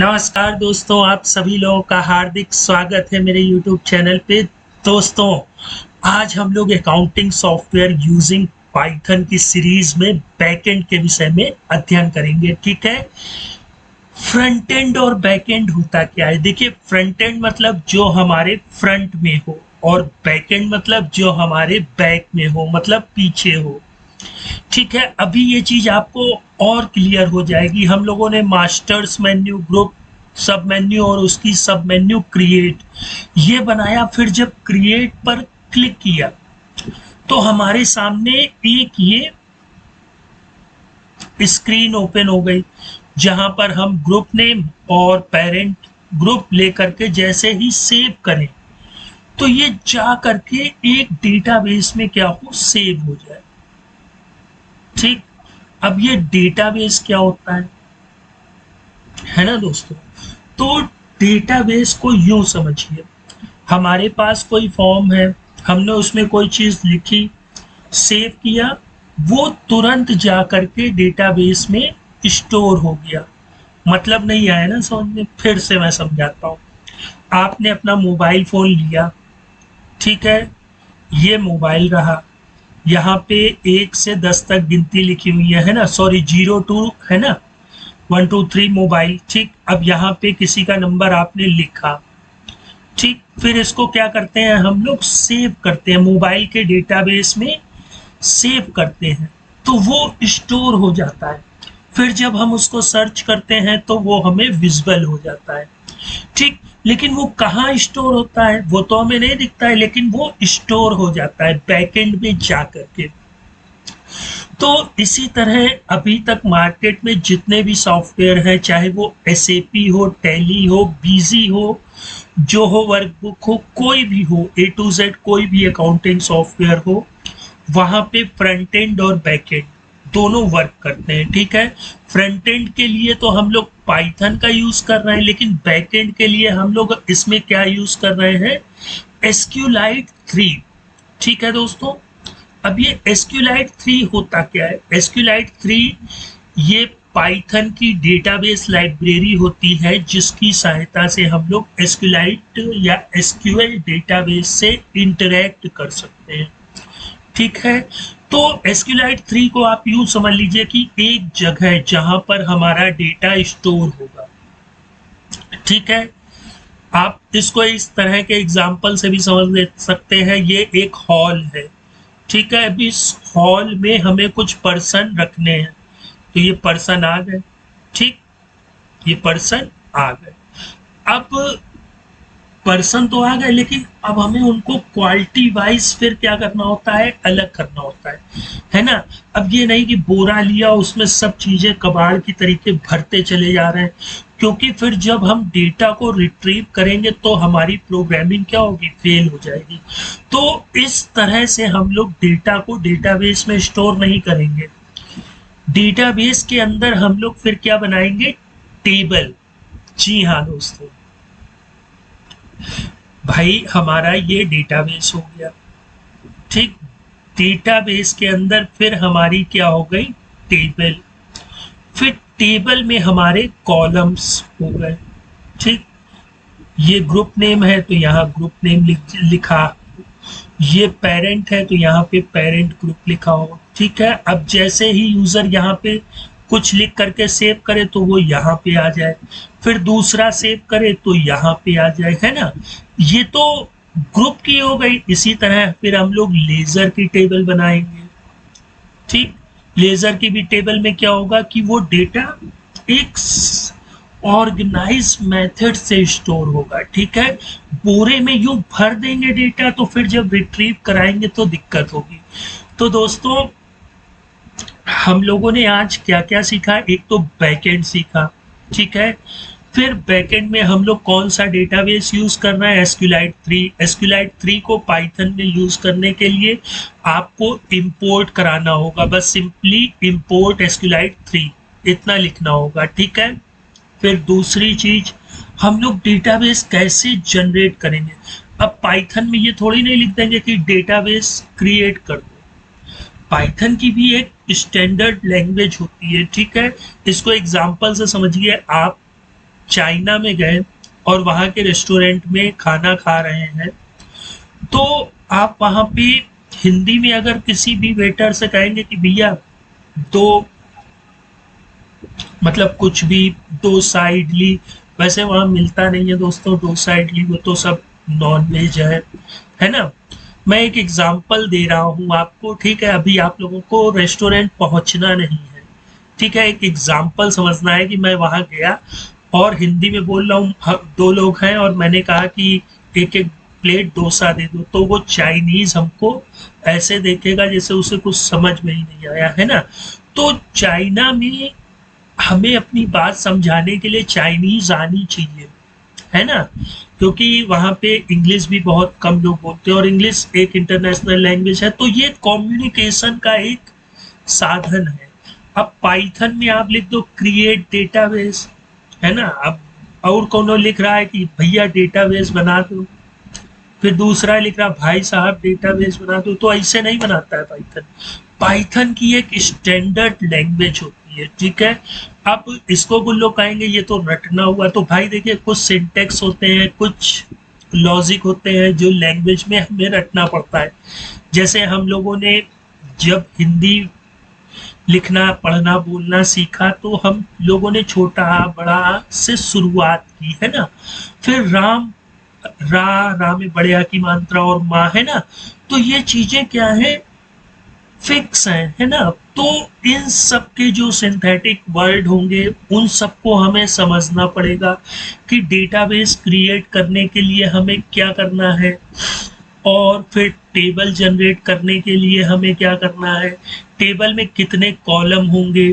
नमस्कार दोस्तों, आप सभी लोगों का हार्दिक स्वागत है मेरे YouTube चैनल पे। दोस्तों, आज हम लोग अकाउंटिंग सॉफ्टवेयर यूजिंग पाइथन की सीरीज में बैकएंड के विषय में अध्ययन करेंगे। ठीक है, फ्रंट एंड और बैक एंड होता क्या है? देखिए, फ्रंट एंड मतलब जो हमारे फ्रंट में हो और बैक एंड मतलब जो हमारे बैक में हो, मतलब पीछे हो। ठीक है, अभी ये चीज आपको और क्लियर हो जाएगी। हम लोगों ने मास्टर्स मेन्यू, ग्रुप सब मेन्यू और उसकी सब मेन्यू क्रिएट ये बनाया। फिर जब क्रिएट पर क्लिक किया तो हमारे सामने एक ये स्क्रीन ओपन हो गई, जहां पर हम ग्रुप नेम और पेरेंट ग्रुप लेकर के जैसे ही सेव करें तो ये जा करके एक डेटाबेस में क्या हो, सेव हो जाए। ठीक, अब ये डेटाबेस क्या होता है ना दोस्तों? तो डेटाबेस को यूं समझिए, हमारे पास कोई फॉर्म है, हमने उसमें कोई चीज लिखी, सेव किया, वो तुरंत जा करके डेटाबेस में स्टोर हो गया। मतलब नहीं आया ना समझ में? फिर से मैं समझाता हूँ। आपने अपना मोबाइल फोन लिया, ठीक है, ये मोबाइल रहा, यहाँ पे 1 से 10 तक गिनती लिखी हुई है ना, सॉरी 0 2 है ना, 1 2 3 मोबाइल। ठीक, अब यहाँ पे किसी का नंबर आपने लिखा, ठीक, फिर इसको क्या करते हैं हम लोग, सेव करते हैं मोबाइल के डेटाबेस में, सेव करते हैं तो वो स्टोर हो जाता है। फिर जब हम उसको सर्च करते हैं तो वो हमें विजिबल हो जाता है। ठीक, लेकिन वो कहाँ स्टोर होता है वो तो हमें नहीं दिखता है, लेकिन वो स्टोर हो जाता है बैकएंड में जा करके। तो इसी तरह अभी तक मार्केट में जितने भी सॉफ्टवेयर हैं, चाहे वो SAP हो, टैली हो, बीजी हो, जो हो, वर्कबुक हो, कोई भी हो, A to Z कोई भी अकाउंटिंग सॉफ्टवेयर हो, वहां पे फ्रंट एंड और बैक एंड दोनों वर्क करते हैं। ठीक है, फ्रंट एंड के लिए तो हम लोग पाइथन का यूज कर रहे हैं, लेकिन बैक एंड के लिए हम लोग इसमें क्या यूज कर रहे हैं, SQLite 3। ठीक है दोस्तों, अब ये SQLite 3 होता क्या है? SQLite 3 ये पाइथन की डेटाबेस लाइब्रेरी होती है, जिसकी सहायता से हम लोग SQLite या SQL डेटाबेस से इंटरेक्ट कर सकते हैं। ठीक है, तो SQLite 3 को आप यूं समझ लीजिए कि एक जगह है जहां पर हमारा डेटा स्टोर होगा। ठीक है, आप इसको इस तरह के एग्जाम्पल से भी समझ सकते हैं। ये एक हॉल है, ठीक है, अभी इस हॉल में हमें कुछ पर्सन रखने हैं, तो ये पर्सन आ गए। ठीक, ये पर्सन आ गए। अब पर्सन तो आ गए, लेकिन अब हमें उनको क्वालिटी वाइज फिर क्या करना होता है, अलग करना होता है ना। अब ये नहीं कि बोरा लिया उसमें सब चीजें कबाड़ की तरीके भरते चले जा रहे हैं, क्योंकि फिर जब हम डेटा को रिट्रीव करेंगे तो हमारी प्रोग्रामिंग क्या होगी, फेल हो जाएगी। तो इस तरह से हम लोग डेटा को डेटाबेस में स्टोर नहीं करेंगे। डेटाबेस के अंदर हम लोग फिर क्या बनाएंगे, टेबल। जी हाँ दोस्तों, भाई हमारा ये डेटाबेस हो गया। ठीक, डेटाबेस के अंदर फिर हमारी क्या हो गई, टेबल। फिर टेबल में हमारे कॉलम्स हो गए। ठीक, ये ग्रुप नेम है तो यहाँ ग्रुप नेम लिखा, ये पेरेंट है तो यहाँ पे पेरेंट ग्रुप लिखा हो। ठीक है, अब जैसे ही यूजर यहाँ पे कुछ लिख करके सेव करे तो वो यहाँ पे आ जाए, फिर दूसरा सेव करे तो यहाँ पे आ जाए, है ना। ये तो ग्रुप की हो गई। इसी तरह फिर हम लोग लेजर की टेबल बनाएंगे। ठीक, लेजर की भी टेबल में क्या होगा कि वो डेटा एक ऑर्गेनाइज मेथड से स्टोर होगा। ठीक है, बोरे में यूं भर देंगे डेटा तो फिर जब रिट्रीव कराएंगे तो दिक्कत होगी। तो दोस्तों, हम लोगों ने आज क्या क्या सीखा, एक तो बैकएंड सीखा। ठीक है, फिर बैकएंड में हम लोग कौन सा डेटाबेस यूज कर रहे हैं, SQLite 3। SQLite 3 को पाइथन में यूज करने के लिए आपको इंपोर्ट कराना होगा, बस सिंपली इंपोर्ट SQLite 3 इतना लिखना होगा। ठीक है, फिर दूसरी चीज, हम लोग डेटाबेस कैसे जनरेट करेंगे। अब पाइथन में ये थोड़ी नहीं लिख देंगे कि डेटाबेस क्रिएट कर दो, पाइथन की भी एक स्टैंडर्ड लैंग्वेज होती है। ठीक है, इसको एग्जांपल से समझिए आप। चाइना में गए और वहाँ के रेस्टोरेंट में खाना खा रहे हैं, तो आप वहाँ पे हिंदी में अगर किसी भी वेटर से कहेंगे कि भैया दो, मतलब कुछ भी, डोसा इडली, वैसे वहाँ मिलता नहीं है दोस्तों डोसा इडली, वो तो सब नॉन वेज है ना। मैं एक एग्जांपल दे रहा हूँ आपको, ठीक है, अभी आप लोगों को रेस्टोरेंट पहुँचना नहीं है, ठीक है, एक एग्जांपल समझना है कि मैं वहाँ गया और हिंदी में बोल रहा हूँ, दो लोग हैं और मैंने कहा कि एक एक प्लेट डोसा दे दो, तो वो चाइनीज हमको ऐसे देखेगा जैसे उसे कुछ समझ में ही नहीं आया, है ना। तो चाइना में हमें अपनी बात समझाने के लिए चाइनीज आनी चाहिए, है ना, क्योंकि वहाँ पे इंग्लिश भी बहुत कम लोग बोलते हैं और इंग्लिश एक इंटरनेशनल लैंग्वेज है, तो ये कम्युनिकेशन का एक साधन है। अब पाइथन में आप लिख दो क्रिएट डेटाबेस, है ना, अब और कौन लिख रहा है कि भैया डेटाबेस बना दो, फिर दूसरा लिख रहा भाई साहब डेटाबेस बना दो, तो ऐसे नहीं बनाता है पाइथन। पाइथन की एक स्टैंडर्ड लैंग्वेज होती है, ठीक है। अब इसको कुछ लोग कहेंगे ये तो रटना हुआ, तो भाई देखिए कुछ सिंटेक्स होते हैं, कुछ लॉजिक होते हैं जो लैंग्वेज में हमें रटना पड़ता है। जैसे हम लोगों ने जब हिंदी लिखना पढ़ना बोलना सीखा तो हम लोगों ने छोटा बड़ा से शुरुआत की, है ना, फिर राम रा में बड़े आ की मात्रा और माँ, है ना, तो ये चीजें क्या है, फिक्स है ना। तो इन सब के जो सिंथेटिक वर्ड होंगे उन सबको हमें समझना पड़ेगा कि डेटाबेस क्रिएट करने के लिए हमें क्या करना है, और फिर टेबल जनरेट करने के लिए हमें क्या करना है, टेबल में कितने कॉलम होंगे,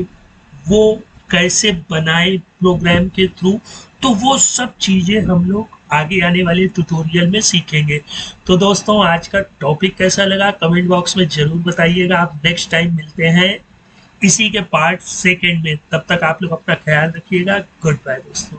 वो कैसे बनाए प्रोग्राम के थ्रू, तो वो सब चीजें हम लोग आगे आने वाले ट्यूटोरियल में सीखेंगे। तो दोस्तों आज का टॉपिक कैसा लगा कमेंट बॉक्स में जरूर बताइएगा। आप नेक्स्ट टाइम मिलते हैं इसी के पार्ट सेकेंड में, तब तक आप लोग अपना ख्याल रखिएगा। गुड बाय दोस्तों।